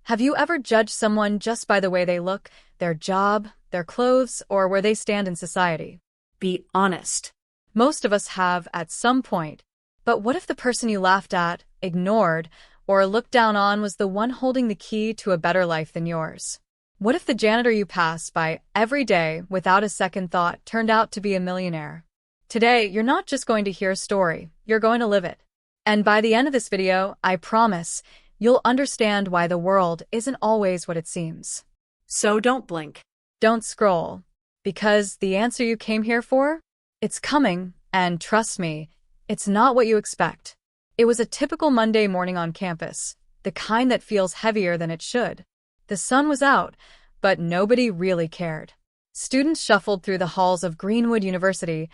Have you ever judged someone just by the way they look, their job, their clothes, or where they stand in society? Be honest. Most of us have at some point. But what if the person you laughed at, ignored, or looked down on was the one holding the key to a better life than yours? What if the janitor you pass by every day without a second thought turned out to be a millionaire? Today, you're not just going to hear a story, you're going to live it. And by the end of this video, I promise, you'll understand why the world isn't always what it seems. So don't blink. Don't scroll. Because the answer you came here for? It's coming, and trust me, it's not what you expect. It was a typical Monday morning on campus, the kind that feels heavier than it should. The sun was out, but nobody really cared. Students shuffled through the halls of Greenwood University,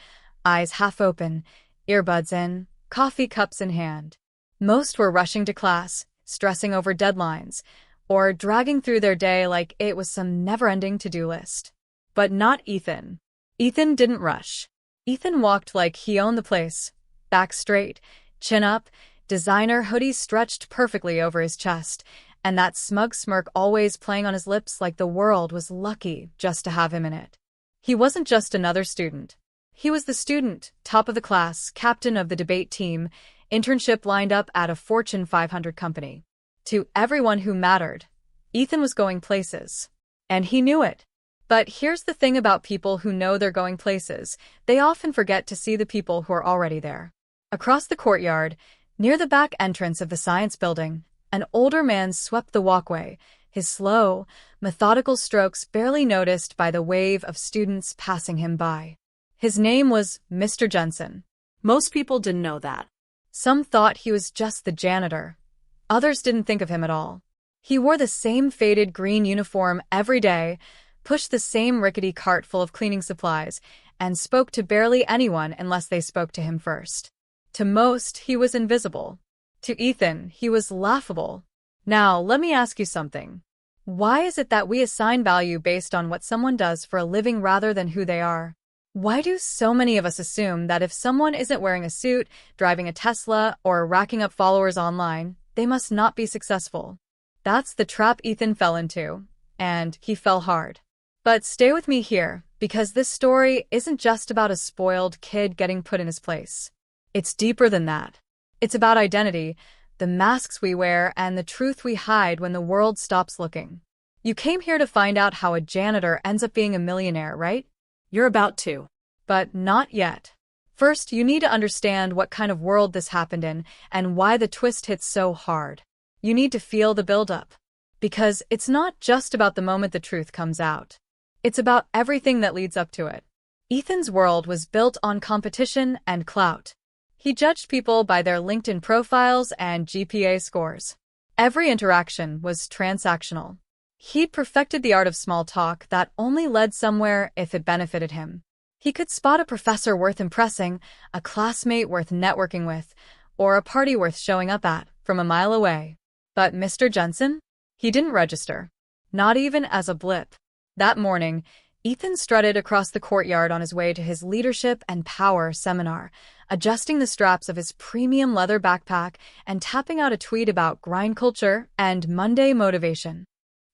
eyes half open, earbuds in, coffee cups in hand. Most were rushing to class, stressing over deadlines, or dragging through their day like it was some never-ending to-do list. But not Ethan. Ethan didn't rush. Ethan walked like he owned the place, back straight, chin up, designer hoodie stretched perfectly over his chest, and that smug smirk always playing on his lips like the world was lucky just to have him in it. He wasn't just another student. He was the student, top of the class, captain of the debate team, internship lined up at a Fortune 500 company. To everyone who mattered, Ethan was going places. And he knew it. But here's the thing about people who know they're going places. They often forget to see the people who are already there. Across the courtyard, near the back entrance of the science building, an older man swept the walkway, his slow, methodical strokes barely noticed by the wave of students passing him by. His name was Mr. Jensen. Most people didn't know that. Some thought he was just the janitor. Others didn't think of him at all. He wore the same faded green uniform every day, pushed the same rickety cart full of cleaning supplies, and spoke to barely anyone unless they spoke to him first. To most, he was invisible. To Ethan, he was laughable. Now, let me ask you something. Why is it that we assign value based on what someone does for a living rather than who they are? Why do so many of us assume that if someone isn't wearing a suit, driving a Tesla, or racking up followers online, they must not be successful? That's the trap Ethan fell into, and he fell hard. But stay with me here, because this story isn't just about a spoiled kid getting put in his place. It's deeper than that. It's about identity, the masks we wear, and the truth we hide when the world stops looking. You came here to find out how a janitor ends up being a millionaire, right? You're about to. But not yet. First, you need to understand what kind of world this happened in and why the twist hits so hard. You need to feel the build-up. Because it's not just about the moment the truth comes out. It's about everything that leads up to it. Ethan's world was built on competition and clout. He judged people by their LinkedIn profiles and GPA scores. Every interaction was transactional. He'd perfected the art of small talk that only led somewhere if it benefited him. He could spot a professor worth impressing, a classmate worth networking with, or a party worth showing up at from a mile away. But Mr. Jensen? He didn't register. Not even as a blip. That morning, Ethan strutted across the courtyard on his way to his leadership and power seminar, adjusting the straps of his premium leather backpack and tapping out a tweet about grind culture and Monday motivation.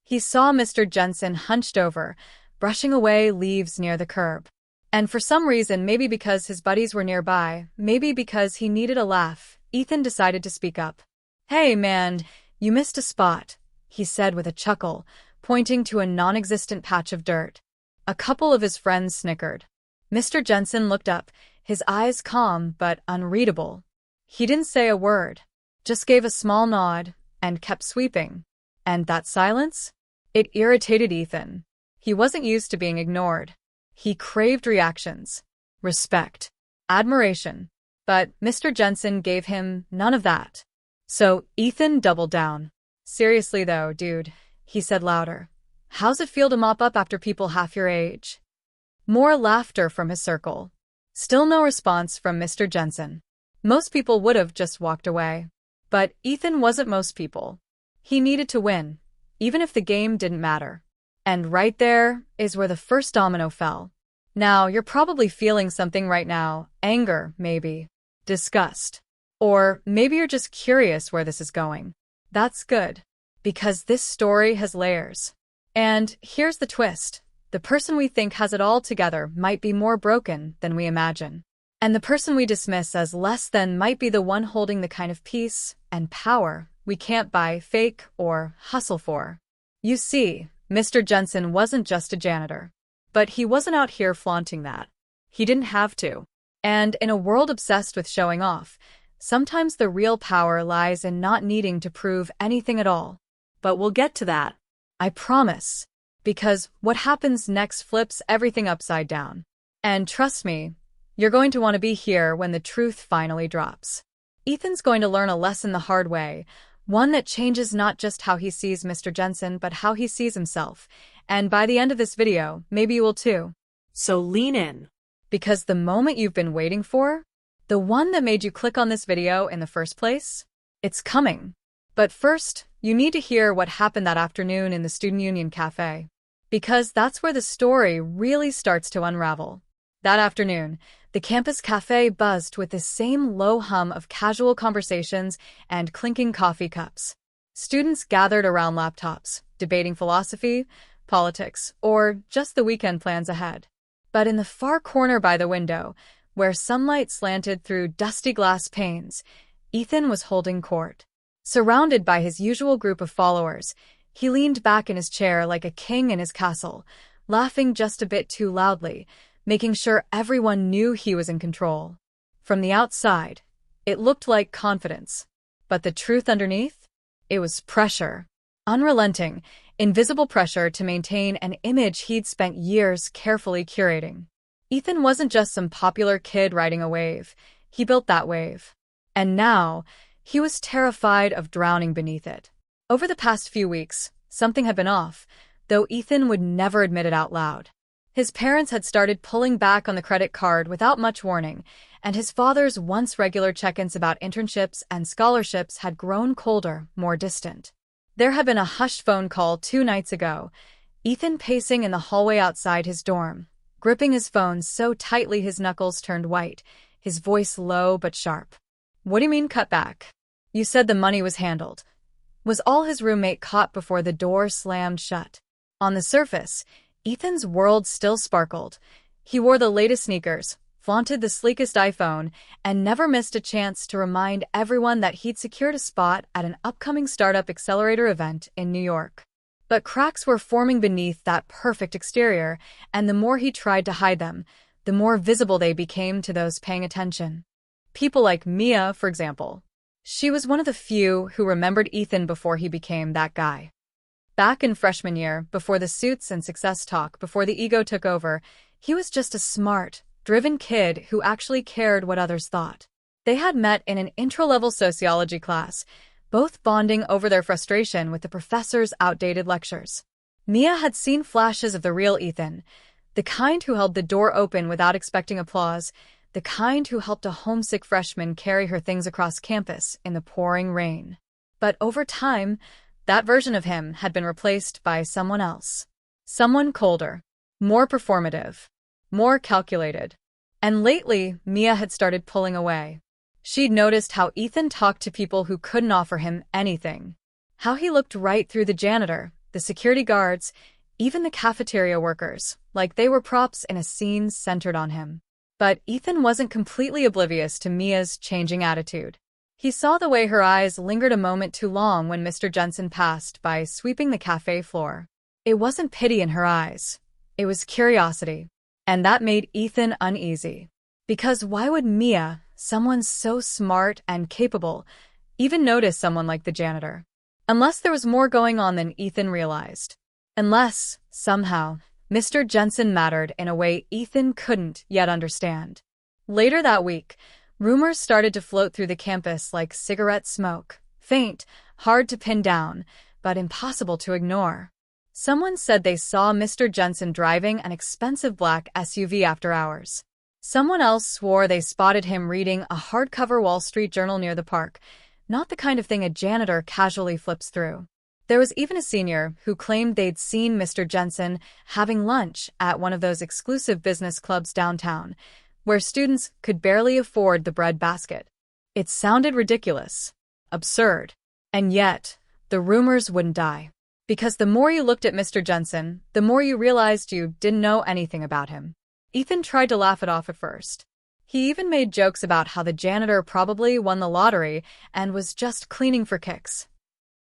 He saw Mr. Jensen hunched over, brushing away leaves near the curb. And for some reason, maybe because his buddies were nearby, maybe because he needed a laugh, Ethan decided to speak up. "Hey man, you missed a spot," he said with a chuckle, pointing to a non-existent patch of dirt. A couple of his friends snickered. Mr. Jensen looked up, his eyes calm but unreadable. He didn't say a word, just gave a small nod, and kept sweeping. And that silence? It irritated Ethan. He wasn't used to being ignored. He craved reactions, respect, admiration. But Mr. Jensen gave him none of that. So Ethan doubled down. "Seriously though, dude," he said louder. "How's it feel to mop up after people half your age?" More laughter from his circle. Still no response from Mr. Jensen. Most people would have just walked away. But Ethan wasn't most people. He needed to win, even if the game didn't matter. And right there is where the first domino fell. Now, you're probably feeling something right now. Anger, maybe. Disgust. Or maybe you're just curious where this is going. That's good. Because this story has layers. And here's the twist. The person we think has it all together might be more broken than we imagine. And the person we dismiss as less than might be the one holding the kind of peace and power we can't buy, fake, or hustle for. You see, Mr. Jensen wasn't just a janitor. But he wasn't out here flaunting that. He didn't have to. And in a world obsessed with showing off, sometimes the real power lies in not needing to prove anything at all. But we'll get to that. I promise. Because what happens next flips everything upside down. And trust me, you're going to want to be here when the truth finally drops. Ethan's going to learn a lesson the hard way, one that changes not just how he sees Mr. Jensen, but how he sees himself. And by the end of this video, maybe you will too. So lean in. Because the moment you've been waiting for, the one that made you click on this video in the first place, it's coming. But first, you need to hear what happened that afternoon in the Student Union Cafe. Because that's where the story really starts to unravel. That afternoon, the campus cafe buzzed with the same low hum of casual conversations and clinking coffee cups. Students gathered around laptops, debating philosophy, politics, or just the weekend plans ahead. But in the far corner by the window, where sunlight slanted through dusty glass panes, Ethan was holding court. Surrounded by his usual group of followers, he leaned back in his chair like a king in his castle, laughing just a bit too loudly, making sure everyone knew he was in control. From the outside, it looked like confidence. But the truth underneath? It was pressure. Unrelenting, invisible pressure to maintain an image he'd spent years carefully curating. Ethan wasn't just some popular kid riding a wave. He built that wave. And now, he was terrified of drowning beneath it. Over the past few weeks, something had been off, though Ethan would never admit it out loud. His parents had started pulling back on the credit card without much warning, and his father's once regular check-ins about internships and scholarships had grown colder, more distant. There had been a hushed phone call 2 nights ago, Ethan pacing in the hallway outside his dorm, gripping his phone so tightly his knuckles turned white, his voice low but sharp. "What do you mean cut back? You said the money was handled." Was all his roommate caught before the door slammed shut. On the surface, Ethan's world still sparkled. He wore the latest sneakers, flaunted the sleekest iPhone, and never missed a chance to remind everyone that he'd secured a spot at an upcoming startup accelerator event in New York. But cracks were forming beneath that perfect exterior, and the more he tried to hide them, the more visible they became to those paying attention. People like Mia, for example. She was one of the few who remembered Ethan before he became that guy. Back in freshman year, before the suits and success talk, before the ego took over, he was just a smart, driven kid who actually cared what others thought. They had met in an intro-level sociology class, both bonding over their frustration with the professor's outdated lectures. Mia had seen flashes of the real Ethan, the kind who held the door open without expecting applause, the kind who helped a homesick freshman carry her things across campus in the pouring rain. But over time, that version of him had been replaced by someone else. Someone colder, more performative, more calculated. And lately, Mia had started pulling away. She'd noticed how Ethan talked to people who couldn't offer him anything. How he looked right through the janitor, the security guards, even the cafeteria workers, like they were props in a scene centered on him. But Ethan wasn't completely oblivious to Mia's changing attitude. He saw the way her eyes lingered a moment too long when Mr. Jensen passed by sweeping the cafe floor. It wasn't pity in her eyes. It was curiosity. And that made Ethan uneasy. Because why would Mia, someone so smart and capable, even notice someone like the janitor? Unless there was more going on than Ethan realized. Unless, somehow, Mr. Jensen mattered in a way Ethan couldn't yet understand. Later that week, rumors started to float through the campus like cigarette smoke, faint, hard to pin down, but impossible to ignore. Someone said they saw Mr. Jensen driving an expensive black SUV after hours. Someone else swore they spotted him reading a hardcover Wall Street Journal near the park, not the kind of thing a janitor casually flips through. There was even a senior who claimed they'd seen Mr. Jensen having lunch at one of those exclusive business clubs downtown, where students could barely afford the bread basket. It sounded ridiculous, absurd. And yet, the rumors wouldn't die. Because the more you looked at Mr. Jensen, the more you realized you didn't know anything about him. Ethan tried to laugh it off at first. He even made jokes about how the janitor probably won the lottery and was just cleaning for kicks.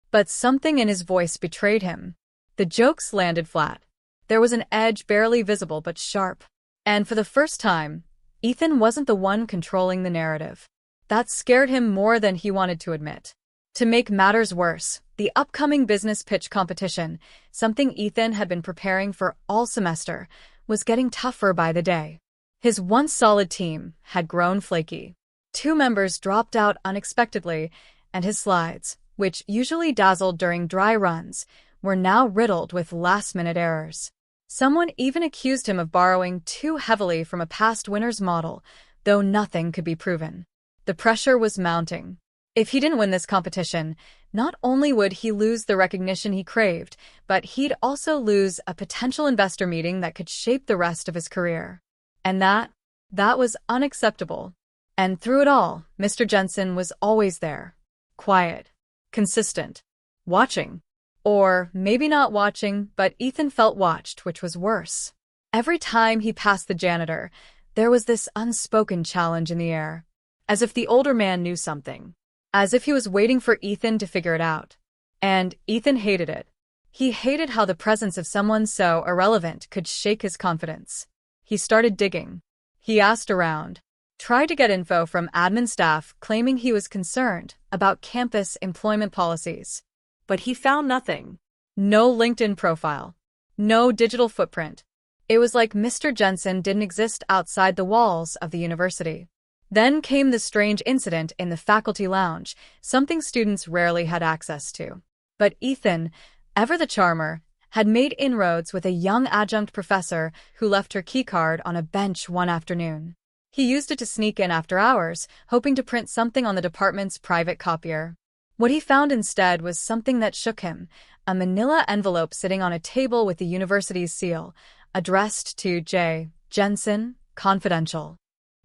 But something in his voice betrayed him. The jokes landed flat. There was an edge barely visible but sharp. And for the first time, Ethan wasn't the one controlling the narrative. That scared him more than he wanted to admit. To make matters worse, the upcoming business pitch competition, something Ethan had been preparing for all semester, was getting tougher by the day. His once solid team had grown flaky. 2 members dropped out unexpectedly, and his slides, which usually dazzled during dry runs, were now riddled with last-minute errors. Someone even accused him of borrowing too heavily from a past winner's model, though nothing could be proven. The pressure was mounting. If he didn't win this competition, not only would he lose the recognition he craved, but he'd also lose a potential investor meeting that could shape the rest of his career. And that was unacceptable. And through it all, Mr. Jensen was always there. Quiet. Consistent. Watching. Or maybe not watching, but Ethan felt watched, which was worse. Every time he passed the janitor, there was this unspoken challenge in the air. As if the older man knew something. As if he was waiting for Ethan to figure it out. And Ethan hated it. He hated how the presence of someone so irrelevant could shake his confidence. He started digging. He asked around. Tried to get info from admin staff claiming he was concerned about campus employment policies. But he found nothing. No LinkedIn profile. No digital footprint. It was like Mr. Jensen didn't exist outside the walls of the university. Then came the strange incident in the faculty lounge, something students rarely had access to. But Ethan, ever the charmer, had made inroads with a young adjunct professor who left her keycard on a bench one afternoon. He used it to sneak in after hours, hoping to print something on the department's private copier. What he found instead was something that shook him, a manila envelope sitting on a table with the university's seal, addressed to J. Jensen, Confidential.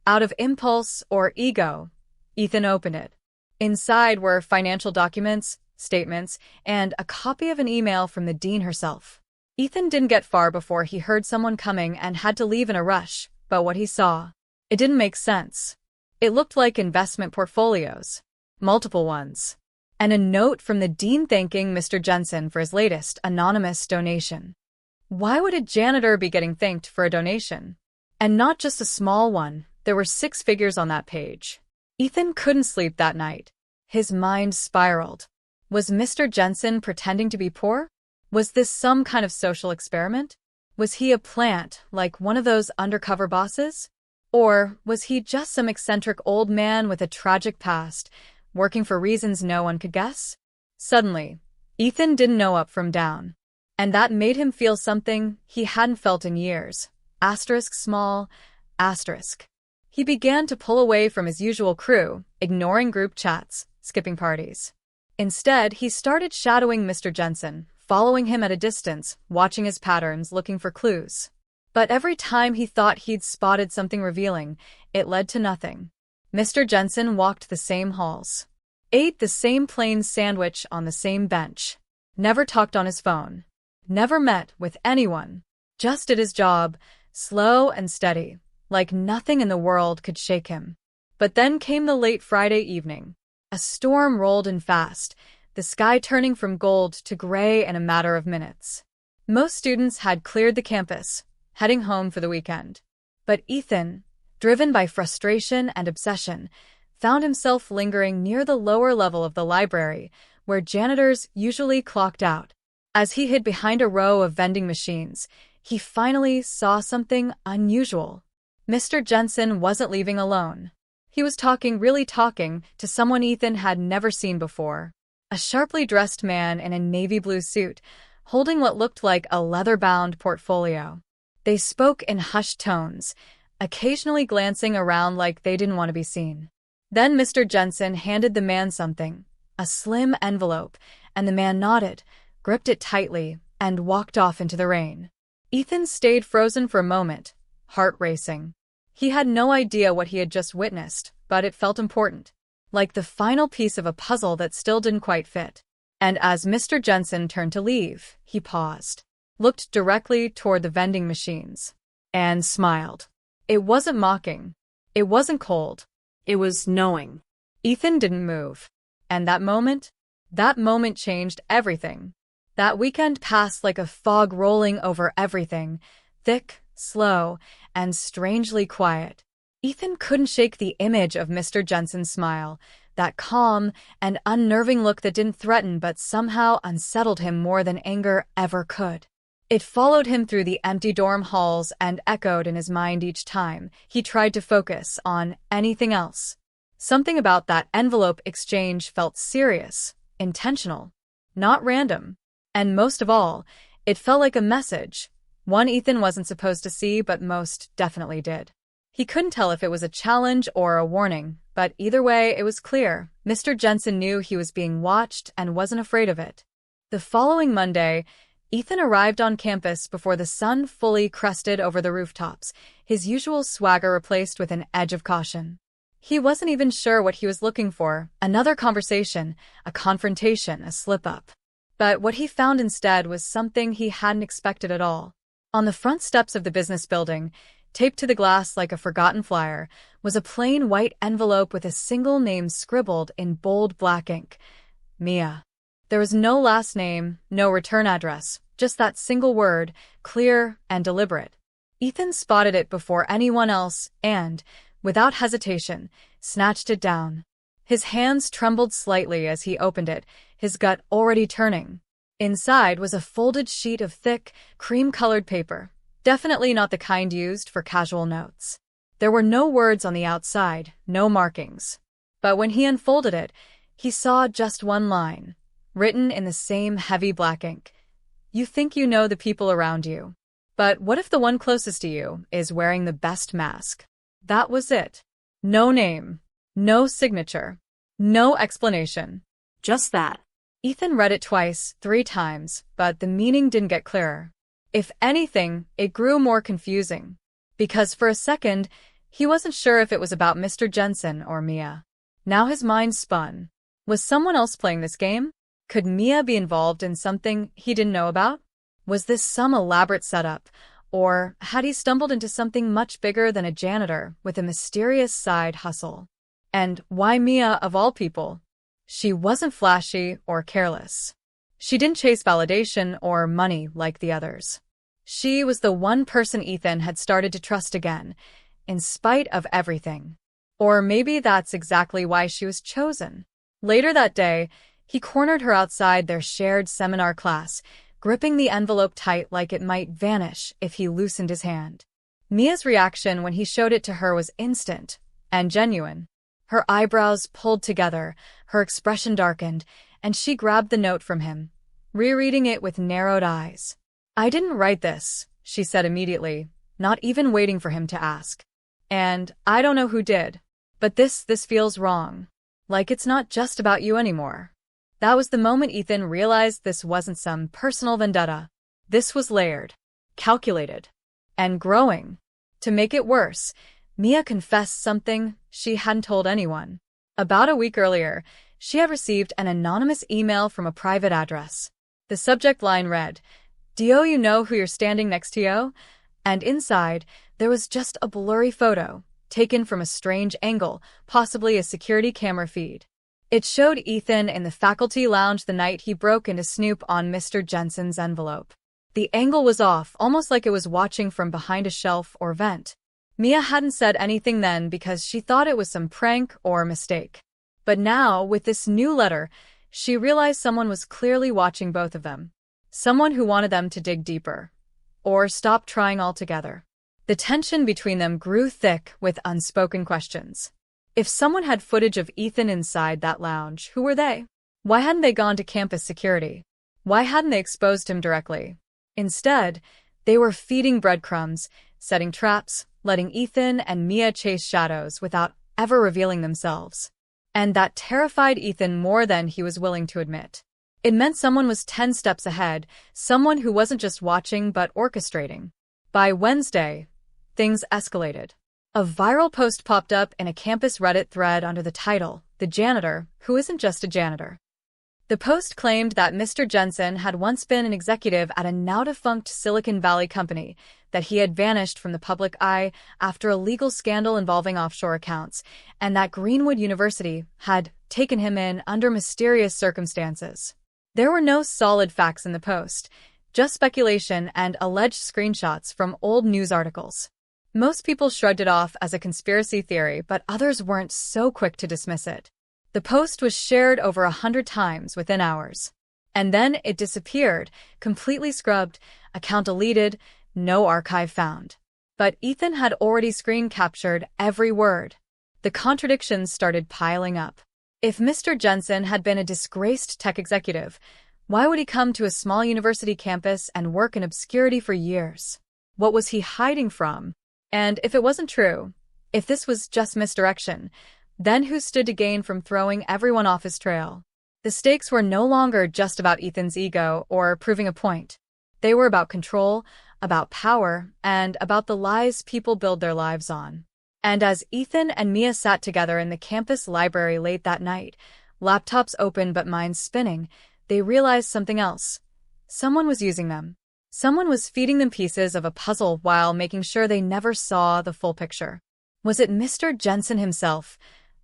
Out of impulse or ego, Ethan opened it. Inside were financial documents, statements, and a copy of an email from the dean herself. Ethan didn't get far before he heard someone coming and had to leave in a rush, but what he saw, it didn't make sense. It looked like investment portfolios. Multiple ones. And a note from the dean thanking Mr. Jensen for his latest anonymous donation. Why would a janitor be getting thanked for a donation? And not just a small one. There were 6 figures on that page. Ethan couldn't sleep that night. His mind spiraled. Was Mr. Jensen pretending to be poor? Was this some kind of social experiment? Was he a plant, like one of those undercover bosses? Or was he just some eccentric old man with a tragic past, working for reasons no one could guess? Suddenly, Ethan didn't know up from down. And that made him feel something he hadn't felt in years. Asterisk small, asterisk. He began to pull away from his usual crew, ignoring group chats, skipping parties. Instead, he started shadowing Mr. Jensen, following him at a distance, watching his patterns, looking for clues. But every time he thought he'd spotted something revealing, it led to nothing. Mr. Jensen walked the same halls, ate the same plain sandwich on the same bench, never talked on his phone, never met with anyone, just did his job, slow and steady. Like nothing in the world could shake him. But then came the late Friday evening. A storm rolled in fast, the sky turning from gold to gray in a matter of minutes. Most students had cleared the campus, heading home for the weekend. But Ethan, driven by frustration and obsession, found himself lingering near the lower level of the library, where janitors usually clocked out. As he hid behind a row of vending machines, he finally saw something unusual. Mr. Jensen wasn't leaving alone. He was really talking to someone Ethan had never seen before. A sharply dressed man in a navy blue suit, holding what looked like a leather-bound portfolio. They spoke in hushed tones, occasionally glancing around like they didn't want to be seen. Then Mr. Jensen handed the man something, a slim envelope, and the man nodded, gripped it tightly, and walked off into the rain. Ethan stayed frozen for a moment, heart racing. He had no idea what he had just witnessed, but it felt important. Like the final piece of a puzzle that still didn't quite fit. And as Mr. Jensen turned to leave, he paused, looked directly toward the vending machines, and smiled. It wasn't mocking. It wasn't cold. It was knowing. Ethan didn't move. And that moment changed everything. That weekend passed like a fog rolling over everything, thick, slow, and strangely quiet. Ethan couldn't shake the image of Mr. Jensen's smile, that calm and unnerving look that didn't threaten but somehow unsettled him more than anger ever could. It followed him through the empty dorm halls and echoed in his mind each time he tried to focus on anything else. Something about that envelope exchange felt serious, intentional, not random. And most of all, it felt like a message, one Ethan wasn't supposed to see but most definitely did. He couldn't tell if it was a challenge or a warning, but either way it was clear. Mr. Jensen knew he was being watched and wasn't afraid of it. The following Monday, Ethan arrived on campus before the sun fully crested over the rooftops, his usual swagger replaced with an edge of caution. He wasn't even sure what he was looking for, another conversation, a confrontation, a slip-up. But what he found instead was something he hadn't expected at all. On the front steps of the business building, taped to the glass like a forgotten flyer, was a plain white envelope with a single name scribbled in bold black ink. Mia. There was no last name, no return address, just that single word, clear and deliberate. Ethan spotted it before anyone else and, without hesitation, snatched it down. His hands trembled slightly as he opened it, his gut already turning. Inside was a folded sheet of thick, cream-colored paper, definitely not the kind used for casual notes. There were no words on the outside, no markings. But when he unfolded it, he saw just one line, written in the same heavy black ink. You think you know the people around you. But what if the one closest to you is wearing the best mask? That was it. No name. No signature. No explanation. Just that. Ethan read it twice, 3 times, but the meaning didn't get clearer. If anything, it grew more confusing. Because for a second, he wasn't sure if it was about Mr. Jensen or Mia. Now his mind spun. Was someone else playing this game? Could Mia be involved in something he didn't know about? Was this some elaborate setup? Or had he stumbled into something much bigger than a janitor with a mysterious side hustle? And why Mia of all people? She wasn't flashy or careless. She didn't chase validation or money like the others. She was the one person Ethan had started to trust again, in spite of everything. Or maybe that's exactly why she was chosen. Later that day, he cornered her outside their shared seminar class, gripping the envelope tight like it might vanish if he loosened his hand. Mia's reaction when he showed it to her was instant and genuine. Her eyebrows pulled together, her expression darkened, and she grabbed the note from him, rereading it with narrowed eyes. I didn't write this, she said immediately, not even waiting for him to ask. And I don't know who did. But this feels wrong. Like it's not just about you anymore. That was the moment Ethan realized this wasn't some personal vendetta. This was layered, calculated, and growing. To make it worse, Mia confessed something she hadn't told anyone. About a week earlier, she had received an anonymous email from a private address. The subject line read, "Do you know who you're standing next to yo?" And inside, there was just a blurry photo, taken from a strange angle, possibly a security camera feed. It showed Ethan in the faculty lounge the night he broke into snoop on Mr. Jensen's envelope. The angle was off, almost like it was watching from behind a shelf or vent. Mia hadn't said anything then because she thought it was some prank or mistake. But now, with this new letter, she realized someone was clearly watching both of them. Someone who wanted them to dig deeper. Or stop trying altogether. The tension between them grew thick with unspoken questions. If someone had footage of Ethan inside that lounge, who were they? Why hadn't they gone to campus security? Why hadn't they exposed him directly? Instead, they were feeding breadcrumbs, setting traps, letting Ethan and Mia chase shadows without ever revealing themselves. And that terrified Ethan more than he was willing to admit. It meant someone was 10 steps ahead, someone who wasn't just watching but orchestrating. By Wednesday, things escalated. A viral post popped up in a campus Reddit thread under the title, "The Janitor, Who Isn't Just a Janitor." The Post claimed that Mr. Jensen had once been an executive at a now-defunct Silicon Valley company, that he had vanished from the public eye after a legal scandal involving offshore accounts, and that Greenwood University had taken him in under mysterious circumstances. There were no solid facts in the Post, just speculation and alleged screenshots from old news articles. Most people shrugged it off as a conspiracy theory, but others weren't so quick to dismiss it. The Post was shared over 100 times within hours. And then it disappeared, completely scrubbed, account deleted, no archive found. But Ethan had already screen captured every word. The contradictions started piling up. If Mr. Jensen had been a disgraced tech executive, why would he come to a small university campus and work in obscurity for years? What was he hiding from? And if it wasn't true, if this was just misdirection, then who stood to gain from throwing everyone off his trail? The stakes were no longer just about Ethan's ego or proving a point. They were about control, about power, and about the lies people build their lives on. And as Ethan and Mia sat together in the campus library late that night, laptops open but minds spinning, they realized something else. Someone was using them. Someone was feeding them pieces of a puzzle while making sure they never saw the full picture. Was it Mr. Jensen himself,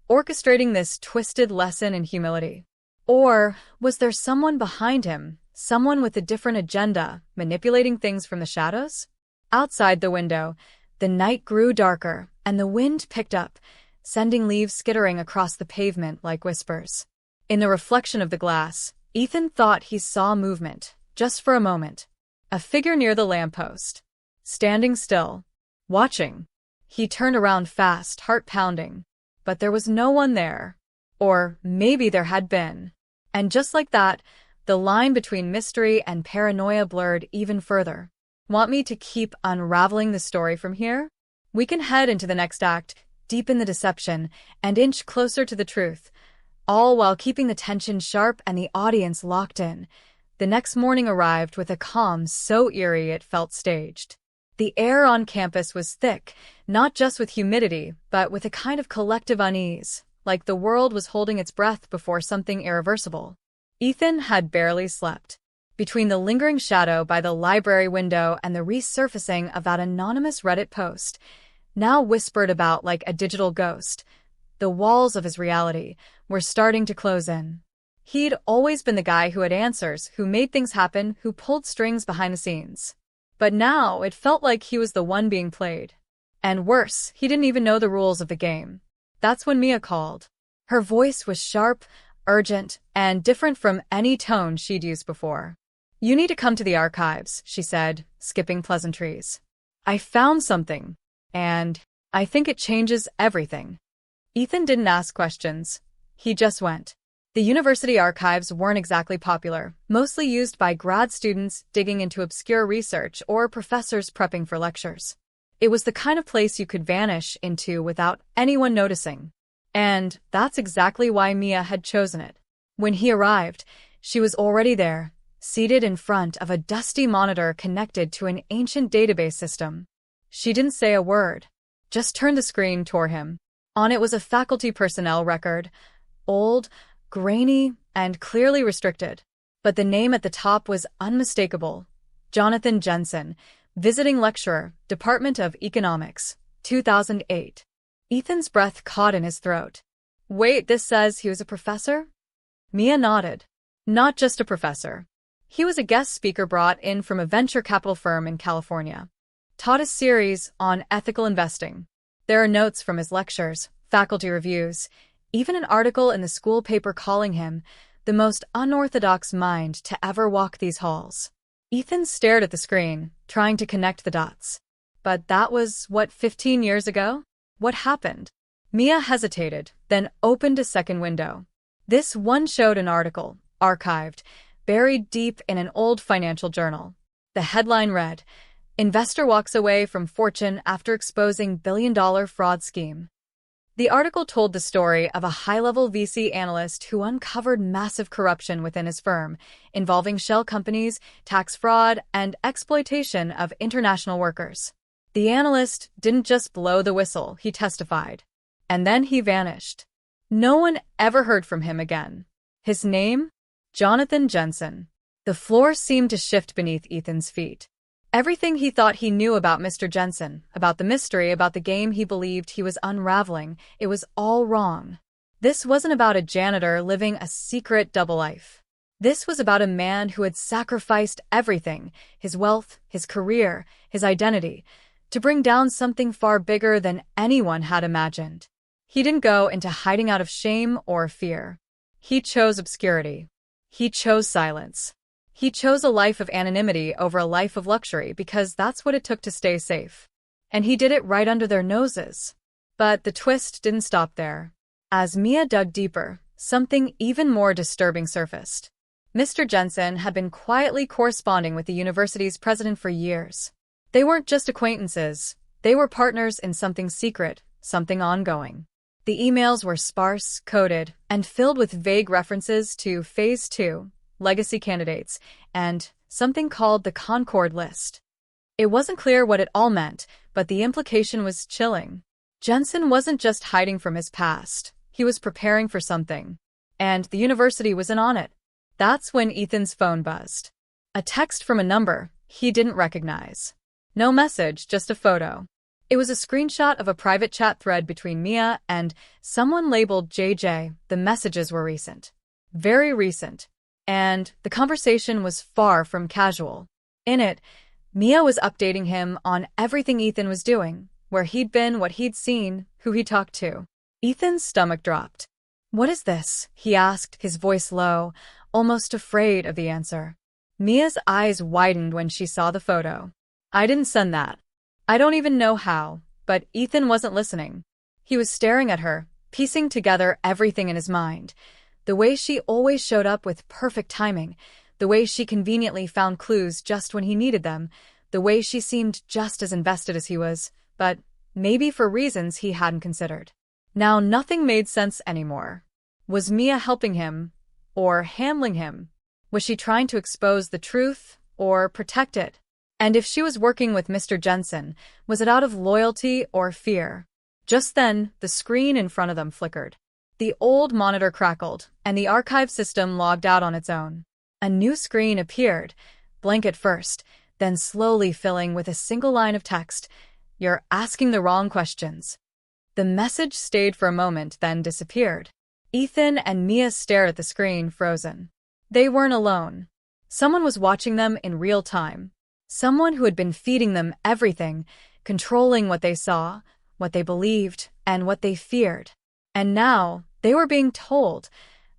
orchestrating this twisted lesson in humility? Or was there someone behind him, someone with a different agenda, manipulating things from the shadows? Outside the window, the night grew darker, and the wind picked up, sending leaves skittering across the pavement like whispers. In the reflection of the glass, Ethan thought he saw movement, just for a moment. A figure near the lamppost. Standing still. Watching. He turned around fast, heart pounding. But there was no one there. Or maybe there had been. And just like that, the line between mystery and paranoia blurred even further. Want me to keep unraveling the story from here? We can head into the next act, deepen the deception, and inch closer to the truth, all while keeping the tension sharp and the audience locked in. The next morning arrived with a calm so eerie it felt staged. The air on campus was thick, not just with humidity, but with a kind of collective unease, like the world was holding its breath before something irreversible. Ethan had barely slept. Between the lingering shadow by the library window and the resurfacing of that anonymous Reddit post, now whispered about like a digital ghost, the walls of his reality were starting to close in. He'd always been the guy who had answers, who made things happen, who pulled strings behind the scenes. But now it felt like he was the one being played. And worse, he didn't even know the rules of the game. That's when Mia called. Her voice was sharp, urgent, and different from any tone she'd used before. "You need to come to the archives," she said, skipping pleasantries. "I found something, and I think it changes everything." Ethan didn't ask questions. He just went. The university archives weren't exactly popular, mostly used by grad students digging into obscure research or professors prepping for lectures. It was the kind of place you could vanish into without anyone noticing. And that's exactly why Mia had chosen it. When he arrived, she was already there, seated in front of a dusty monitor connected to an ancient database system. She didn't say a word, just turned the screen toward him. On it was a faculty personnel record, old, grainy, and clearly restricted. But the name at the top was unmistakable. Jonathan Jensen, visiting lecturer, Department of Economics, 2008. Ethan's breath caught in his throat. Wait, this says he was a professor? Mia nodded. Not just a professor. He was a guest speaker brought in from a venture capital firm in California. Taught a series on ethical investing. There are notes from his lectures, faculty reviews, even an article in the school paper calling him the most unorthodox mind to ever walk these halls. Ethan stared at the screen, trying to connect the dots. But that was, 15 years ago? What happened? Mia hesitated, then opened a second window. This one showed an article, archived, buried deep in an old financial journal. The headline read, "Investor walks away from fortune after exposing billion-dollar fraud scheme." The article told the story of a high-level VC analyst who uncovered massive corruption within his firm, involving shell companies, tax fraud, and exploitation of international workers. The analyst didn't just blow the whistle, he testified. And then he vanished. No one ever heard from him again. His name? Jonathan Jensen. The floor seemed to shift beneath Ethan's feet. Everything he thought he knew about Mr. Jensen, about the mystery, about the game he believed he was unraveling, it was all wrong. This wasn't about a janitor living a secret double life. This was about a man who had sacrificed everything, his wealth, his career, his identity, to bring down something far bigger than anyone had imagined. He didn't go into hiding out of shame or fear. He chose obscurity. He chose silence. He chose a life of anonymity over a life of luxury because that's what it took to stay safe. And he did it right under their noses. But the twist didn't stop there. As Mia dug deeper, something even more disturbing surfaced. Mr. Jensen had been quietly corresponding with the university's president for years. They weren't just acquaintances. They were partners in something secret, something ongoing. The emails were sparse, coded, and filled with vague references to Phase 2, legacy candidates, and something called the Concord List. It wasn't clear what it all meant, but the implication was chilling. Jensen wasn't just hiding from his past. He was preparing for something. And the university was in on it. That's when Ethan's phone buzzed. A text from a number he didn't recognize. No message, just a photo. It was a screenshot of a private chat thread between Mia and someone labeled JJ. The messages were recent. Very recent. And the conversation was far from casual. In it, Mia was updating him on everything Ethan was doing, where he'd been, what he'd seen, who he talked to. Ethan's stomach dropped. "What is this?" he asked, his voice low, almost afraid of the answer. Mia's eyes widened when she saw the photo. "I didn't send that. I don't even know how," but Ethan wasn't listening. He was staring at her, piecing together everything in his mind. The way she always showed up with perfect timing, the way she conveniently found clues just when he needed them, the way she seemed just as invested as he was, but maybe for reasons he hadn't considered. Now nothing made sense anymore. Was Mia helping him? Or handling him? Was she trying to expose the truth or protect it? And if she was working with Mr. Jensen, was it out of loyalty or fear? Just then, the screen in front of them flickered. The old monitor crackled, and the archive system logged out on its own. A new screen appeared, blank at first, then slowly filling with a single line of text. "You're asking the wrong questions." The message stayed for a moment, then disappeared. Ethan and Mia stared at the screen, frozen. They weren't alone. Someone was watching them in real time. Someone who had been feeding them everything, controlling what they saw, what they believed, and what they feared. And now, they were being told.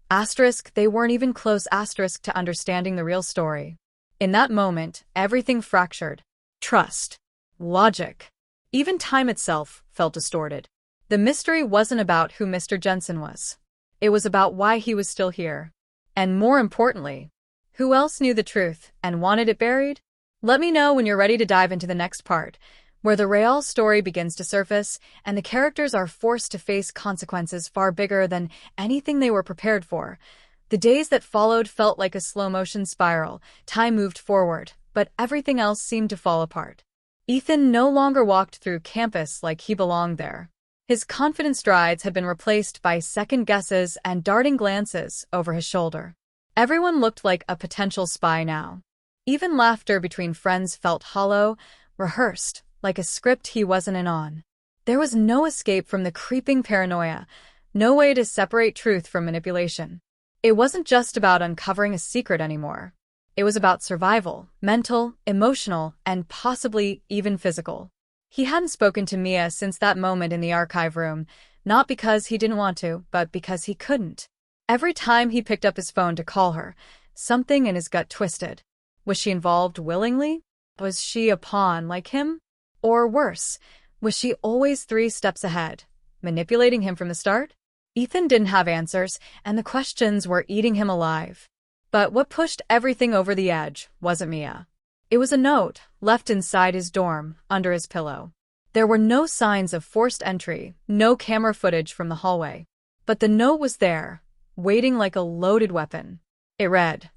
They weren't even close to understanding the real story. In that moment, everything fractured. Trust. Logic. Even time itself felt distorted. The mystery wasn't about who Mr. Jensen was. It was about why he was still here. And more importantly, who else knew the truth and wanted it buried? Let me know when you're ready to dive into the next part, where the real story begins to surface and the characters are forced to face consequences far bigger than anything they were prepared for. The days that followed felt like a slow-motion spiral. Time moved forward, but everything else seemed to fall apart. Ethan no longer walked through campus like he belonged there. His confident strides had been replaced by second guesses and darting glances over his shoulder. Everyone looked like a potential spy now. Even laughter between friends felt hollow, rehearsed, like a script he wasn't in on. There was no escape from the creeping paranoia, no way to separate truth from manipulation. It wasn't just about uncovering a secret anymore. It was about survival, mental, emotional, and possibly even physical. He hadn't spoken to Mia since that moment in the archive room, not because he didn't want to, but because he couldn't. Every time he picked up his phone to call her, something in his gut twisted. Was she involved willingly? Was she a pawn like him? Or worse, was she always 3 steps ahead, manipulating him from the start? Ethan didn't have answers, and the questions were eating him alive. But what pushed everything over the edge wasn't Mia. It was a note left inside his dorm, under his pillow. There were no signs of forced entry, no camera footage from the hallway. But the note was there, waiting like a loaded weapon. It read,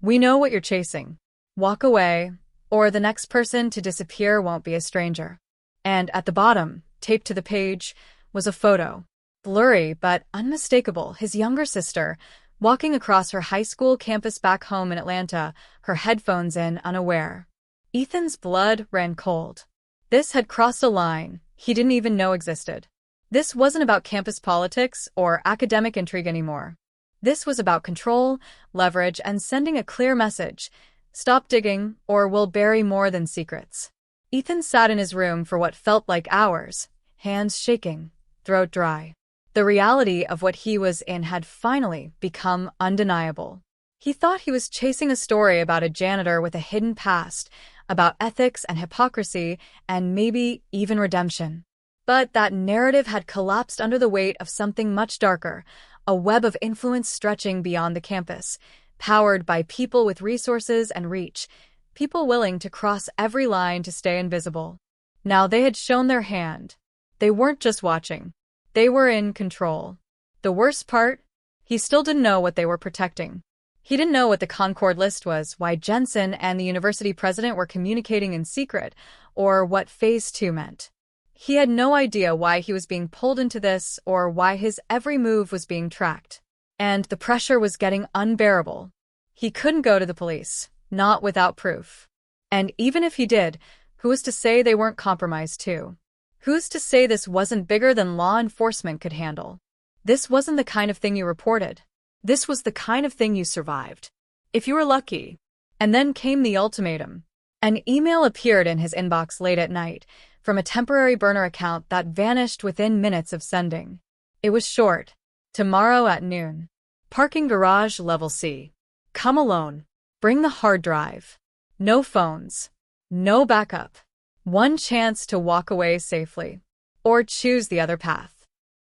"We know what you're chasing. Walk away, or the next person to disappear won't be a stranger." And at the bottom, taped to the page, was a photo. Blurry but unmistakable, his younger sister, walking across her high school campus back home in Atlanta, her headphones in, unaware. Ethan's blood ran cold. This had crossed a line he didn't even know existed. This wasn't about campus politics or academic intrigue anymore. This was about control, leverage, and sending a clear message. Stop digging, or we'll bury more than secrets. Ethan sat in his room for what felt like hours, hands shaking, throat dry. The reality of what he was in had finally become undeniable. He thought he was chasing a story about a janitor with a hidden past, about ethics and hypocrisy, and maybe even redemption. But that narrative had collapsed under the weight of something much darker, a web of influence stretching beyond the campus, powered by people with resources and reach, people willing to cross every line to stay invisible. Now they had shown their hand. They weren't just watching. They were in control. The worst part? He still didn't know what they were protecting. He didn't know what the Concord list was, why Jensen and the university president were communicating in secret, or what Phase 2 meant. He had no idea why he was being pulled into this or why his every move was being tracked. And the pressure was getting unbearable. He couldn't go to the police, not without proof. And even if he did, who was to say they weren't compromised too? Who's to say this wasn't bigger than law enforcement could handle? This wasn't the kind of thing you reported. This was the kind of thing you survived. If you were lucky. And then came the ultimatum. An email appeared in his inbox late at night, from a temporary burner account that vanished within minutes of sending. It was short. Tomorrow at noon. Parking garage level C. Come alone. Bring the hard drive. No phones. No backup. One chance to walk away safely. Or choose the other path.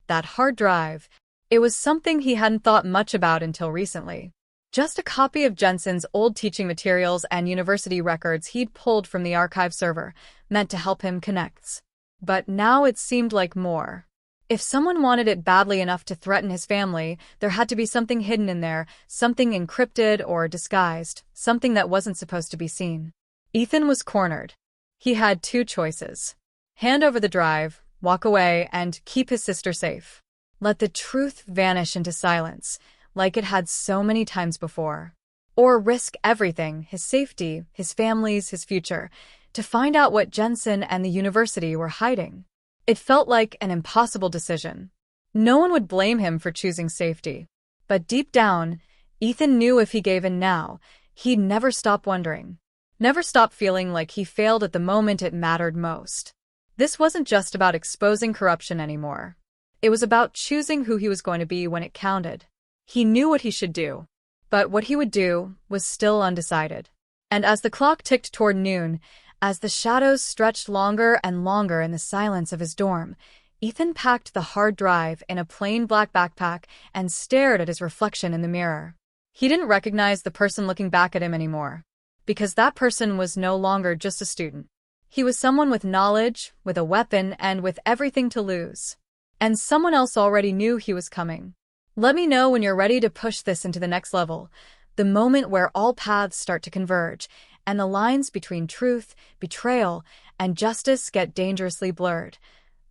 That hard drive. It was something he hadn't thought much about until recently. Just a copy of Jensen's old teaching materials and university records he'd pulled from the archive server, meant to help him connect. But now it seemed like more. If someone wanted it badly enough to threaten his family, there had to be something hidden in there, something encrypted or disguised, something that wasn't supposed to be seen. Ethan was cornered. He had two choices. Hand over the drive, walk away, and keep his sister safe. Let the truth vanish into silence, like it had so many times before. Or risk everything, his safety, his family's, his future, to find out what Jensen and the university were hiding. It felt like an impossible decision. No one would blame him for choosing safety. But deep down, Ethan knew if he gave in now, he'd never stop wondering. Never stop feeling like he failed at the moment it mattered most. This wasn't just about exposing corruption anymore. It was about choosing who he was going to be when it counted. He knew what he should do, but what he would do was still undecided. And as the clock ticked toward noon, as the shadows stretched longer and longer in the silence of his dorm, Ethan packed the hard drive in a plain black backpack and stared at his reflection in the mirror. He didn't recognize the person looking back at him anymore, because that person was no longer just a student. He was someone with knowledge, with a weapon, and with everything to lose. And someone else already knew he was coming. Let me know when you're ready to push this into the next level, the moment where all paths start to converge, and the lines between truth, betrayal, and justice get dangerously blurred.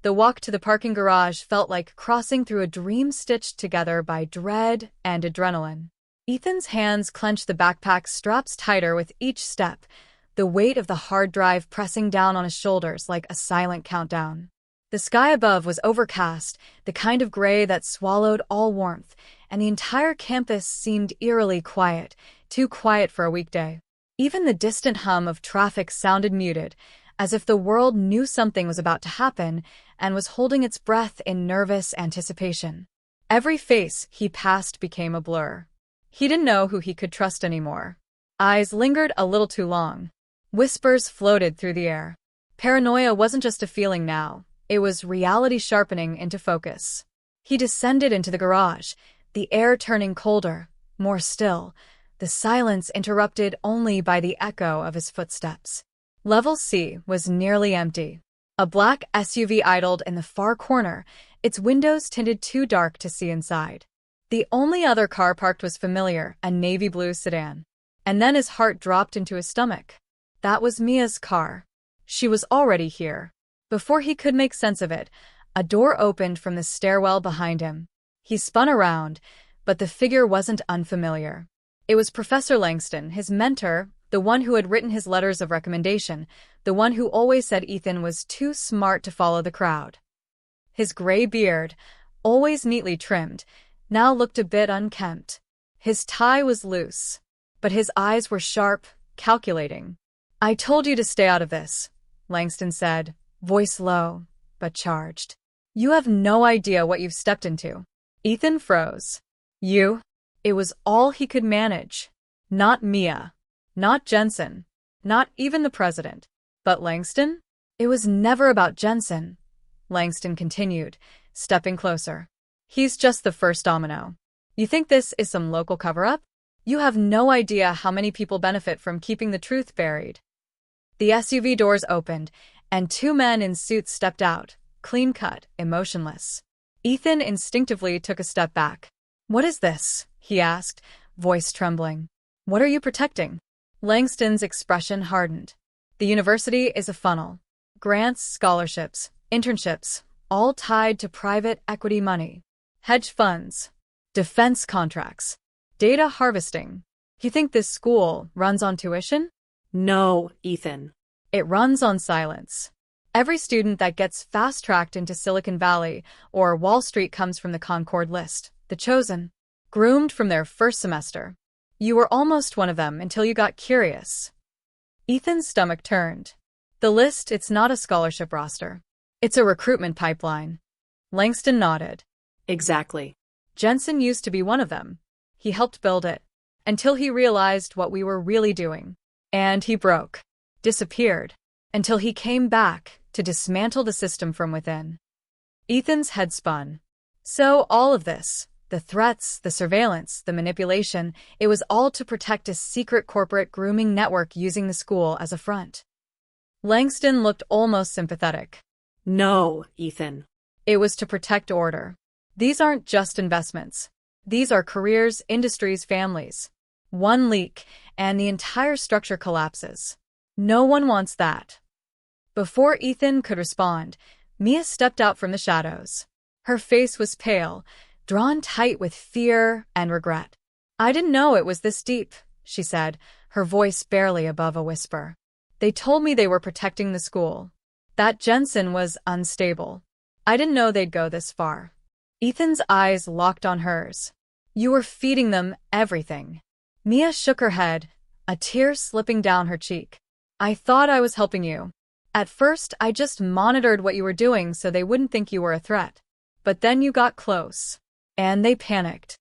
The walk to the parking garage felt like crossing through a dream stitched together by dread and adrenaline. Ethan's hands clenched the backpack straps tighter with each step, the weight of the hard drive pressing down on his shoulders like a silent countdown. The sky above was overcast, the kind of gray that swallowed all warmth, and the entire campus seemed eerily quiet, too quiet for a weekday. Even the distant hum of traffic sounded muted, as if the world knew something was about to happen and was holding its breath in nervous anticipation. Every face he passed became a blur. He didn't know who he could trust anymore. Eyes lingered a little too long. Whispers floated through the air. Paranoia wasn't just a feeling now. It was reality sharpening into focus. He descended into the garage, the air turning colder, more still, the silence interrupted only by the echo of his footsteps. Level C was nearly empty. A black SUV idled in the far corner, its windows tinted too dark to see inside. The only other car parked was familiar, a navy blue sedan. And then his heart dropped into his stomach. That was Mia's car. She was already here. Before he could make sense of it, a door opened from the stairwell behind him. He spun around, but the figure wasn't unfamiliar. It was Professor Langston, his mentor, the one who had written his letters of recommendation, the one who always said Ethan was too smart to follow the crowd. His gray beard, always neatly trimmed, now looked a bit unkempt. His tie was loose, but his eyes were sharp, calculating. "I told you to stay out of this," Langston said, voice low, but charged. "You have no idea what you've stepped into." Ethan froze. "You?" It was all he could manage. Not Mia. Not Jensen. Not even the president. But Langston? It was never about Jensen, Langston continued, stepping closer. "He's just the first domino. You think this is some local cover-up? You have no idea how many people benefit from keeping the truth buried." The SUV doors opened, and two men in suits stepped out, clean-cut, emotionless. Ethan instinctively took a step back. "What is this?" he asked, voice trembling. "What are you protecting?" Langston's expression hardened. "The university is a funnel. Grants, scholarships, internships, all tied to private equity money. Hedge funds, defense contracts, data harvesting. You think this school runs on tuition?" No, Ethan. "It runs on silence. Every student that gets fast-tracked into Silicon Valley or Wall Street comes from the Concord list, the chosen, groomed from their first semester. You were almost one of them until you got curious." Ethan's stomach turned. "The list, it's not a scholarship roster. It's a recruitment pipeline." Langston nodded. Exactly. "Jensen used to be one of them. He helped build it, until he realized what we were really doing. And he broke, disappeared, until he came back to dismantle the system from within." Ethan's head spun. So all of this, the threats, the surveillance, the manipulation, it was all to protect a secret corporate grooming network using the school as a front. Langston looked almost sympathetic. No, Ethan. It was to protect order. These aren't just investments. These are careers, industries, families. One leak, and the entire structure collapses. No one wants that. Before Ethan could respond, Mia stepped out from the shadows. Her face was pale, drawn tight with fear and regret. "I didn't know it was this deep," she said, her voice barely above a whisper. "They told me they were protecting the school. That Jensen was unstable. I didn't know they'd go this far." Ethan's eyes locked on hers. "You were feeding them everything." Mia shook her head, a tear slipping down her cheek. "I thought I was helping you. At first, I just monitored what you were doing so they wouldn't think you were a threat. But then you got close. And they panicked."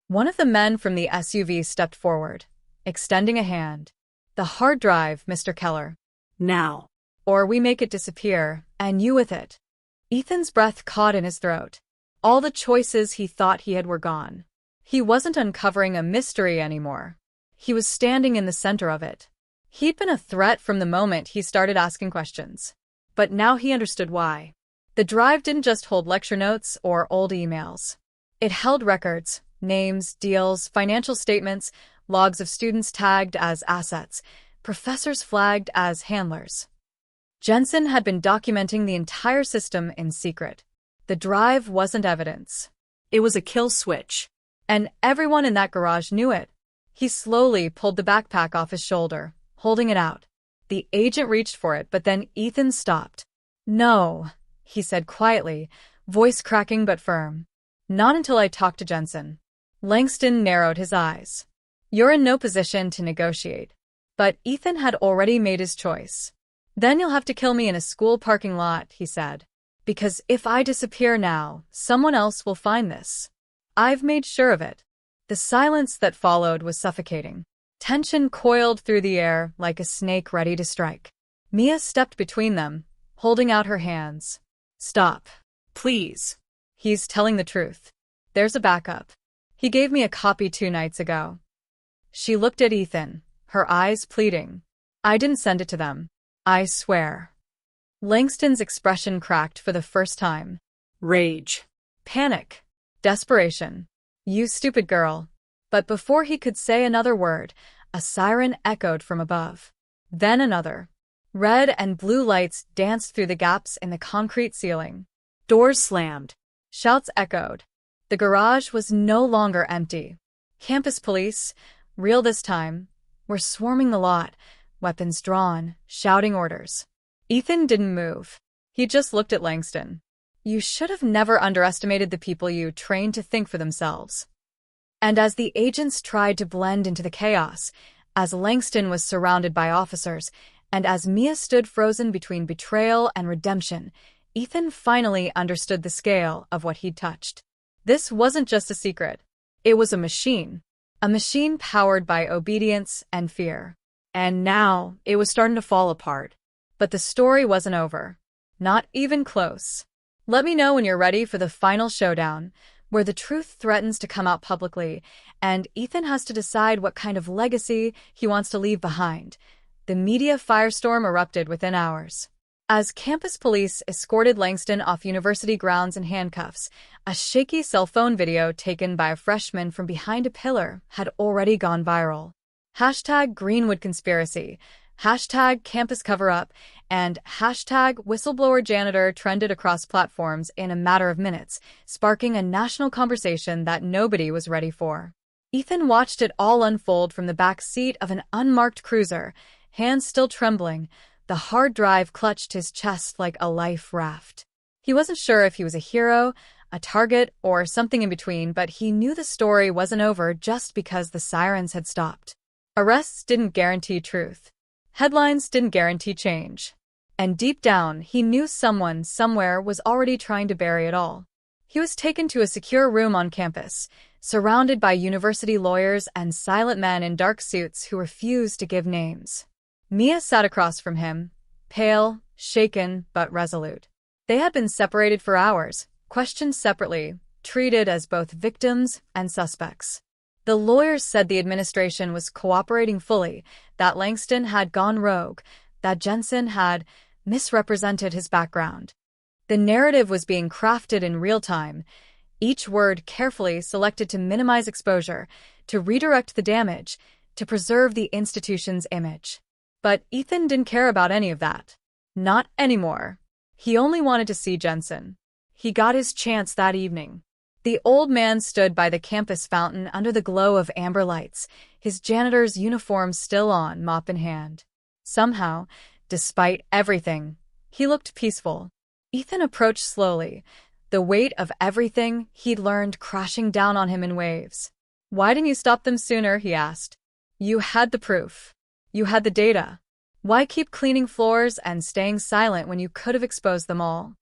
One of the men from the SUV stepped forward, extending a hand. "The hard drive, Mr. Keller. Now. Or we make it disappear, and you with it." Ethan's breath caught in his throat. All the choices he thought he had were gone. He wasn't uncovering a mystery anymore. He was standing in the center of it. He'd been a threat from the moment he started asking questions. But now he understood why. The drive didn't just hold lecture notes or old emails. It held records, names, deals, financial statements, logs of students tagged as assets, professors flagged as handlers. Jensen had been documenting the entire system in secret. The drive wasn't evidence. It was a kill switch. And everyone in that garage knew it. He slowly pulled the backpack off his shoulder, holding it out. The agent reached for it, but then Ethan stopped. "No," he said quietly, voice cracking but firm. "Not until I talk to Jensen." Langston narrowed his eyes. "You're in no position to negotiate." But Ethan had already made his choice. "Then you'll have to kill me in a school parking lot," he said. "Because if I disappear now, someone else will find this. I've made sure of it." The silence that followed was suffocating. Tension coiled through the air like a snake ready to strike. Mia stepped between them, holding out her hands. "Stop. Please. He's telling the truth. There's a backup. He gave me a copy 2 nights ago." She looked at Ethan, her eyes pleading. "I didn't send it to them. I swear." Langston's expression cracked for the first time. Rage. Panic. Desperation. "You stupid girl." But before he could say another word, a siren echoed from above. Then another. Red and blue lights danced through the gaps in the concrete ceiling. Doors slammed. Shouts echoed. The garage was no longer empty. Campus police, real this time, were swarming the lot, weapons drawn, shouting orders. Ethan didn't move. He just looked at Langston. You should have never underestimated the people you trained to think for themselves. And as the agents tried to blend into the chaos, as Langston was surrounded by officers, and as Mia stood frozen between betrayal and redemption, Ethan finally understood the scale of what he'd touched. This wasn't just a secret. It was a machine powered by obedience and fear. And now it was starting to fall apart. But the story wasn't over. Not even close. Let me know when you're ready for the final showdown, where the truth threatens to come out publicly, and Ethan has to decide what kind of legacy he wants to leave behind. The media firestorm erupted within hours. As campus police escorted Langston off university grounds in handcuffs, a shaky cell phone video taken by a freshman from behind a pillar had already gone viral. Hashtag Greenwood Conspiracy, hashtag Campus Cover-Up, and hashtag Whistleblower Janitor trended across platforms in a matter of minutes, sparking a national conversation that nobody was ready for. Ethan watched it all unfold from the back seat of an unmarked cruiser, hands still trembling. The hard drive clutched his chest like a life raft. He wasn't sure if he was a hero, a target, or something in between, but he knew the story wasn't over just because the sirens had stopped. Arrests didn't guarantee truth. Headlines didn't guarantee change. And deep down, he knew someone somewhere was already trying to bury it all. He was taken to a secure room on campus, surrounded by university lawyers and silent men in dark suits who refused to give names. Mia sat across from him, pale, shaken, but resolute. They had been separated for hours, questioned separately, treated as both victims and suspects. The lawyers said the administration was cooperating fully, that Langston had gone rogue, that Jensen had misrepresented his background. The narrative was being crafted in real time, each word carefully selected to minimize exposure, to redirect the damage, to preserve the institution's image. But Ethan didn't care about any of that. Not anymore. He only wanted to see Jensen. He got his chance that evening. The old man stood by the campus fountain under the glow of amber lights, his janitor's uniform still on, mop in hand. Somehow, despite everything, he looked peaceful. Ethan approached slowly, the weight of everything he'd learned crashing down on him in waves. "Why didn't you stop them sooner?" he asked. "You had the proof. You had the data. Why keep cleaning floors and staying silent when you could have exposed them all?"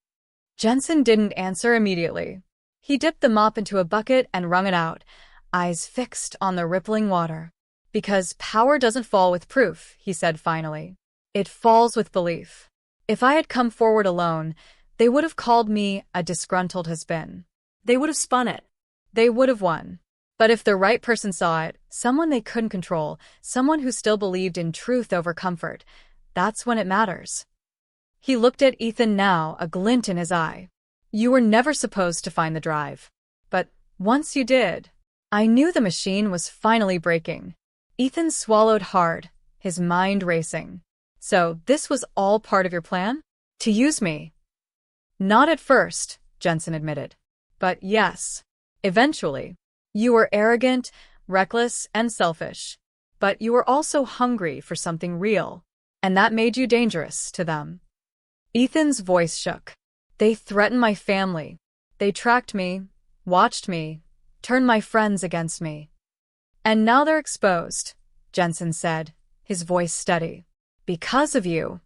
Jensen didn't answer immediately. He dipped the mop into a bucket and wrung it out, eyes fixed on the rippling water. "Because power doesn't fall with proof," he said finally. "It falls with belief. If I had come forward alone, they would have called me a disgruntled has-been. They would have spun it. They would have won. But if the right person saw it, someone they couldn't control, someone who still believed in truth over comfort, that's when it matters." He looked at Ethan now, a glint in his eye. "You were never supposed to find the drive. But once you did, I knew the machine was finally breaking." Ethan swallowed hard, his mind racing. "So this was all part of your plan? To use me?" "Not at first," Jensen admitted. "But yes, eventually. You were arrogant, reckless, and selfish. But you were also hungry for something real, and that made you dangerous to them." Ethan's voice shook. "They threatened my family. They tracked me, watched me, turned my friends against me. And now they're exposed," Jensen said, his voice steady. "Because of you."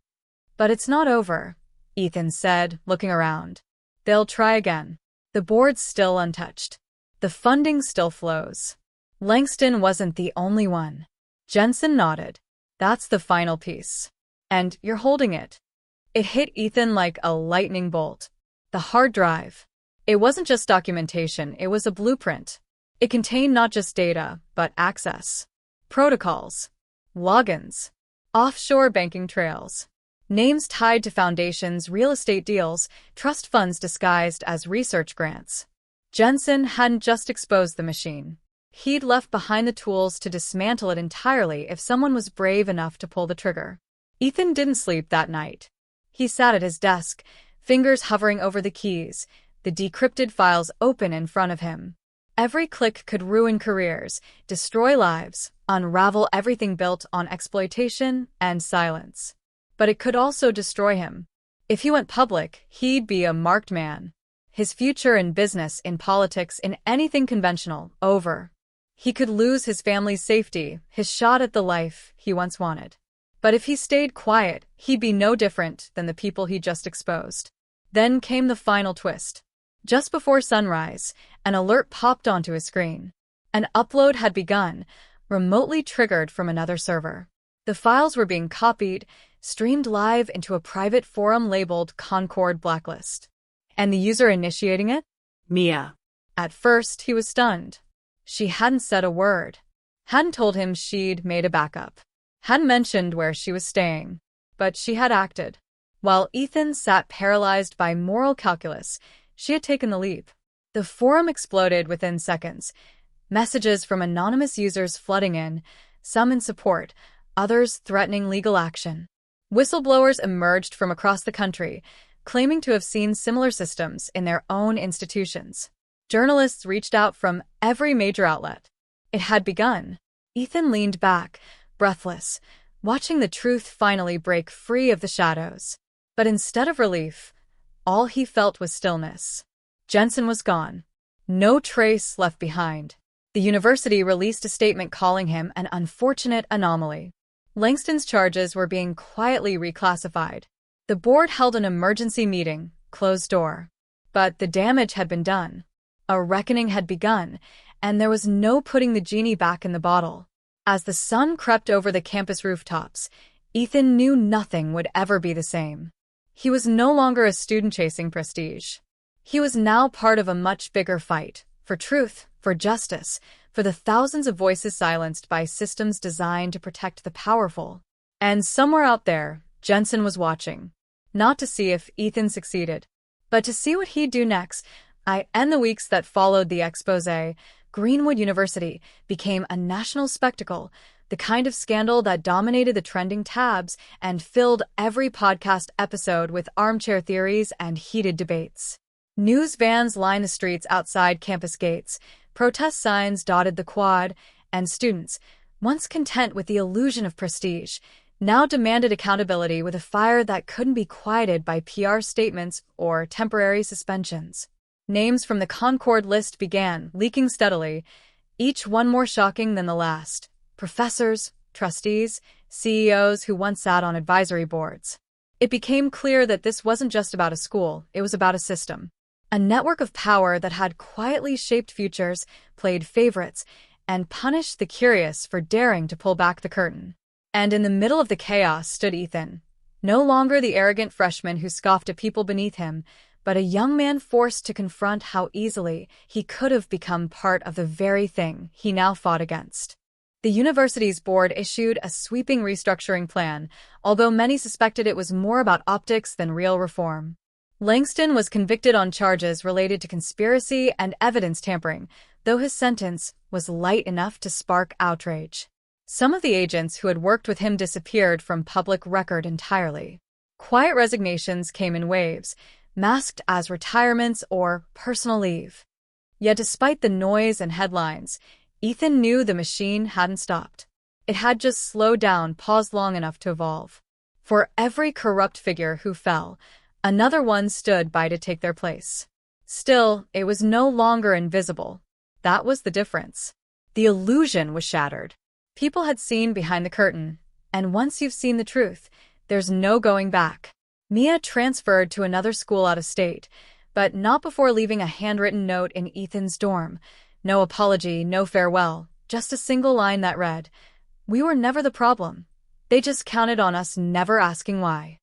"But it's not over," Ethan said, looking around. "They'll try again. The board's still untouched. The funding still flows. Langston wasn't the only one." Jensen nodded. "That's the final piece. And you're holding it." It hit Ethan like a lightning bolt. The hard drive. It wasn't just documentation, it was a blueprint. It contained not just data, but access. Protocols. Logins. Offshore banking trails. Names tied to foundations, real estate deals, trust funds disguised as research grants. Jensen hadn't just exposed the machine. He'd left behind the tools to dismantle it entirely if someone was brave enough to pull the trigger. Ethan didn't sleep that night. He sat at his desk, fingers hovering over the keys, the decrypted files open in front of him. Every click could ruin careers, destroy lives, unravel everything built on exploitation and silence. But it could also destroy him. If he went public, he'd be a marked man. His future in business, in politics, in anything conventional, over. He could lose his family's safety, his shot at the life he once wanted. But if he stayed quiet, he'd be no different than the people he just exposed. Then came the final twist. Just before sunrise, an alert popped onto his screen. An upload had begun, remotely triggered from another server. The files were being copied, streamed live into a private forum labeled Concord Blacklist. And the user initiating it? Mia. At first, he was stunned. She hadn't said a word. Hadn't told him she'd made a backup. Hadn't mentioned where she was staying. But she had acted. While Ethan sat paralyzed by moral calculus, she had taken the leap. The forum exploded within seconds. Messages from anonymous users flooding in, some in support, others threatening legal action. Whistleblowers emerged from across the country, claiming to have seen similar systems in their own institutions. Journalists reached out from every major outlet. It had begun. Ethan leaned back, breathless, watching the truth finally break free of the shadows. But instead of relief, all he felt was stillness. Jensen was gone. No trace left behind. The university released a statement calling him an unfortunate anomaly. Langston's charges were being quietly reclassified. The board held an emergency meeting, closed door. But the damage had been done. A reckoning had begun, and there was no putting the genie back in the bottle. As the sun crept over the campus rooftops, Ethan knew nothing would ever be the same. He was no longer a student chasing prestige. He was now part of a much bigger fight, for truth, for justice, for the thousands of voices silenced by systems designed to protect the powerful. And somewhere out there, Jensen was watching. Not to see if Ethan succeeded, but to see what he'd do next. In the weeks that followed the expose, Greenwood University became a national spectacle, the kind of scandal that dominated the trending tabs and filled every podcast episode with armchair theories and heated debates. News vans lined the streets outside campus gates, protest signs dotted the quad, and students, once content with the illusion of prestige, now demanded accountability with a fire that couldn't be quieted by PR statements or temporary suspensions. Names from the Concord list began leaking steadily, each one more shocking than the last. Professors, trustees, CEOs who once sat on advisory boards. It became clear that this wasn't just about a school, it was about a system. A network of power that had quietly shaped futures, played favorites, and punished the curious for daring to pull back the curtain. And in the middle of the chaos stood Ethan, no longer the arrogant freshman who scoffed at people beneath him, but a young man forced to confront how easily he could have become part of the very thing he now fought against. The university's board issued a sweeping restructuring plan, although many suspected it was more about optics than real reform. Langston was convicted on charges related to conspiracy and evidence tampering, though his sentence was light enough to spark outrage. Some of the agents who had worked with him disappeared from public record entirely. Quiet resignations came in waves, masked as retirements or personal leave. Yet despite the noise and headlines, Ethan knew the machine hadn't stopped. It had just slowed down, paused long enough to evolve. For every corrupt figure who fell, another one stood by to take their place. Still, it was no longer invisible. That was the difference. The illusion was shattered. People had seen behind the curtain, and once you've seen the truth, there's no going back. Mia transferred to another school out of state, but not before leaving a handwritten note in Ethan's dorm. No apology, no farewell, just a single line that read, "We were never the problem. They just counted on us never asking why."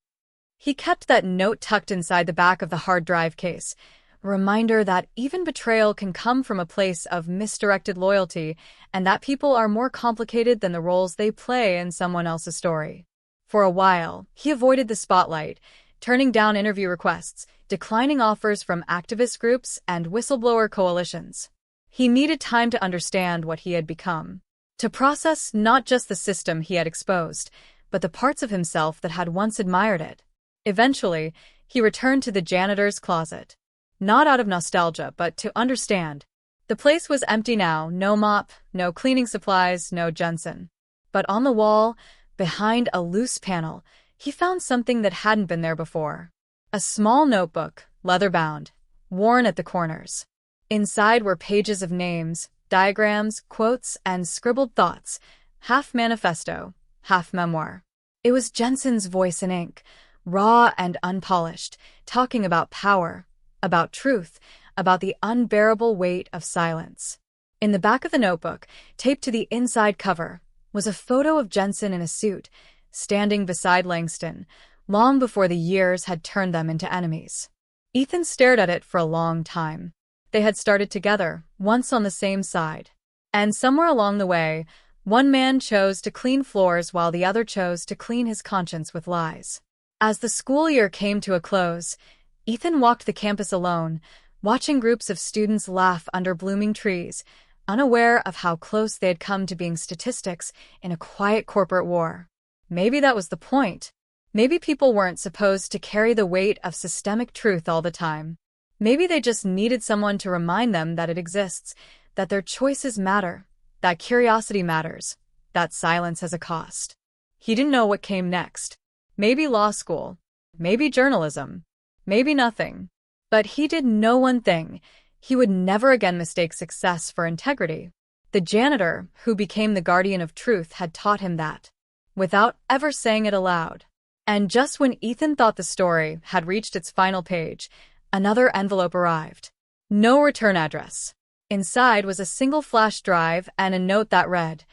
He kept that note tucked inside the back of the hard drive case, a reminder that even betrayal can come from a place of misdirected loyalty and that people are more complicated than the roles they play in someone else's story. For a while, he avoided the spotlight, turning down interview requests, declining offers from activist groups and whistleblower coalitions. He needed time to understand what he had become, to process not just the system he had exposed, but the parts of himself that had once admired it. Eventually, he returned to the janitor's closet. Not out of nostalgia, but to understand. The place was empty now, no mop, no cleaning supplies, no Jensen. But on the wall, behind a loose panel, he found something that hadn't been there before. A small notebook, leather-bound, worn at the corners. Inside were pages of names, diagrams, quotes, and scribbled thoughts, half manifesto, half memoir. It was Jensen's voice in ink, raw and unpolished, talking about power, about truth, about the unbearable weight of silence. In the back of the notebook, taped to the inside cover, was a photo of Jensen in a suit, standing beside Langston, long before the years had turned them into enemies. Ethan stared at it for a long time. They had started together, once on the same side. And somewhere along the way, one man chose to clean floors while the other chose to clean his conscience with lies. As the school year came to a close, Ethan walked the campus alone, watching groups of students laugh under blooming trees, unaware of how close they had come to being statistics in a quiet corporate war. Maybe that was the point. Maybe people weren't supposed to carry the weight of systemic truth all the time. Maybe they just needed someone to remind them that it exists, that their choices matter, that curiosity matters, that silence has a cost. He didn't know what came next. Maybe law school, maybe journalism, maybe nothing. But he did know one thing: he would never again mistake success for integrity. The janitor, who became the guardian of truth, had taught him that, without ever saying it aloud. And just when Ethan thought the story had reached its final page, another envelope arrived. No return address. Inside was a single flash drive and a note that read,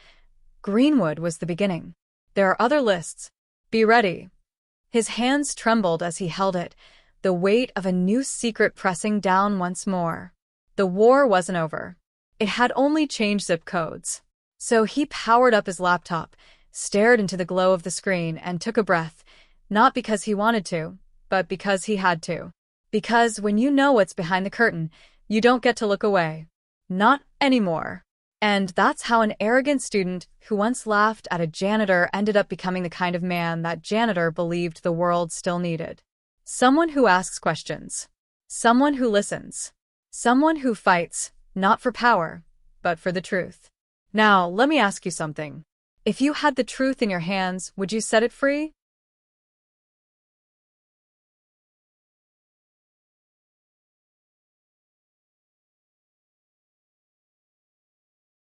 "Greenwood was the beginning. There are other lists. Be ready." His hands trembled as he held it, the weight of a new secret pressing down once more. The war wasn't over. It had only changed zip codes. So he powered up his laptop, stared into the glow of the screen, and took a breath, not because he wanted to, but because he had to. Because when you know what's behind the curtain, you don't get to look away. Not anymore. And that's how an arrogant student who once laughed at a janitor ended up becoming the kind of man that janitor believed the world still needed. Someone who asks questions. Someone who listens. Someone who fights, not for power, but for the truth. Now, let me ask you something. If you had the truth in your hands, would you set it free?